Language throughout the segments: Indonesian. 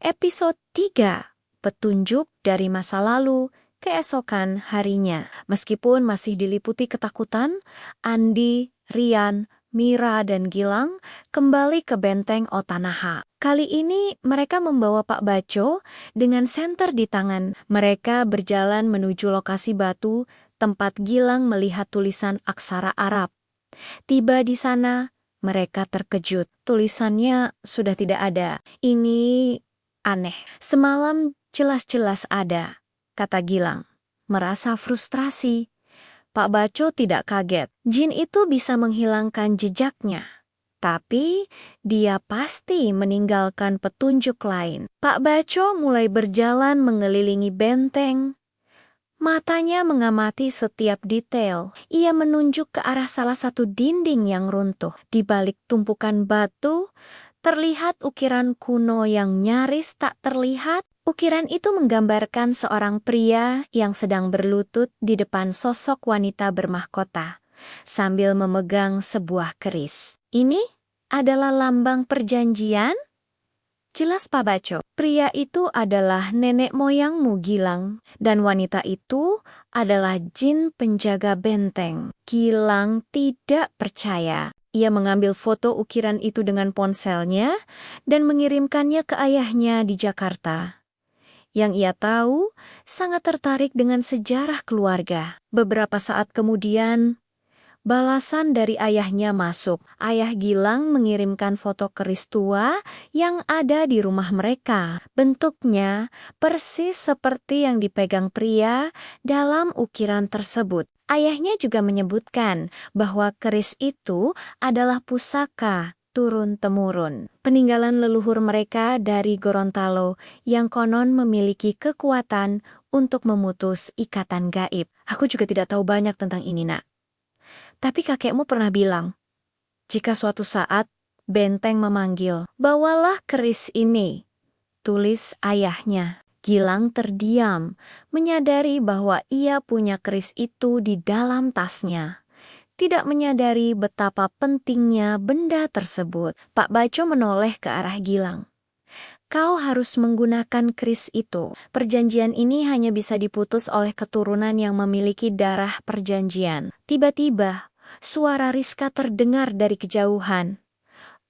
Episode 3, Petunjuk dari masa lalu, keesokan harinya. Meskipun masih diliputi ketakutan, Andi, Rian, Mira, dan Gilang kembali ke benteng Otanaha. Kali ini mereka membawa Pak Baco dengan senter di tangan. Mereka berjalan menuju lokasi batu tempat Gilang melihat tulisan aksara Arab. Tiba di sana, mereka terkejut. Tulisannya sudah tidak ada. Ini aneh. Semalam jelas-jelas ada, kata Gilang. Merasa frustrasi. Pak Baco tidak kaget. Jin itu bisa menghilangkan jejaknya. Tapi dia pasti meninggalkan petunjuk lain. Pak Baco mulai berjalan mengelilingi benteng. Matanya mengamati setiap detail. Ia menunjuk ke arah salah satu dinding yang runtuh. Di balik tumpukan batu, terlihat ukiran kuno yang nyaris tak terlihat. Ukiran itu menggambarkan seorang pria yang sedang berlutut di depan sosok wanita bermahkota, sambil memegang sebuah keris. Ini adalah lambang perjanjian? Jelas Pak Baco, pria itu adalah nenek moyangmu Gilang, dan wanita itu adalah jin penjaga benteng. Gilang tidak percaya. Ia mengambil foto ukiran itu dengan ponselnya dan mengirimkannya ke ayahnya di Jakarta. Yang ia tahu sangat tertarik dengan sejarah keluarga. Beberapa saat kemudian, balasan dari ayahnya masuk. Ayah Gilang mengirimkan foto keris tua yang ada di rumah mereka. Bentuknya persis seperti yang dipegang pria dalam ukiran tersebut. Ayahnya juga menyebutkan bahwa keris itu adalah pusaka turun-temurun. Peninggalan leluhur mereka dari Gorontalo yang konon memiliki kekuatan untuk memutus ikatan gaib. Aku juga tidak tahu banyak tentang ini, Nak. Tapi kakekmu pernah bilang, jika suatu saat benteng memanggil, bawalah keris ini, tulis ayahnya. Gilang terdiam, menyadari bahwa ia punya keris itu di dalam tasnya. Tidak menyadari betapa pentingnya benda tersebut. Pak Baco menoleh ke arah Gilang. Kau harus menggunakan keris itu. Perjanjian ini hanya bisa diputus oleh keturunan yang memiliki darah perjanjian. Tiba-tiba, suara Rizka terdengar dari kejauhan.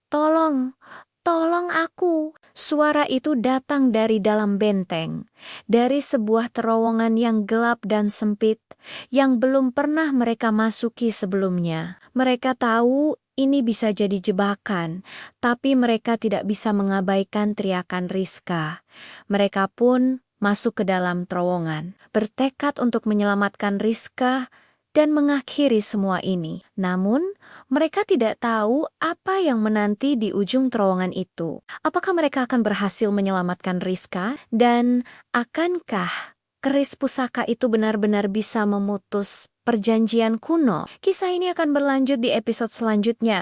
Tolong, tolong aku. Suara itu datang dari dalam benteng, dari sebuah terowongan yang gelap dan sempit, yang belum pernah mereka masuki sebelumnya. Mereka tahu ini bisa jadi jebakan, tapi mereka tidak bisa mengabaikan teriakan Rizka. Mereka pun masuk ke dalam terowongan, bertekad untuk menyelamatkan Rizka dan mengakhiri semua ini. Namun, mereka tidak tahu apa yang menanti di ujung terowongan itu. Apakah mereka akan berhasil menyelamatkan Rizka? Dan akankah keris pusaka itu benar-benar bisa memutus perjanjian kuno? Kisah ini akan berlanjut di episode selanjutnya.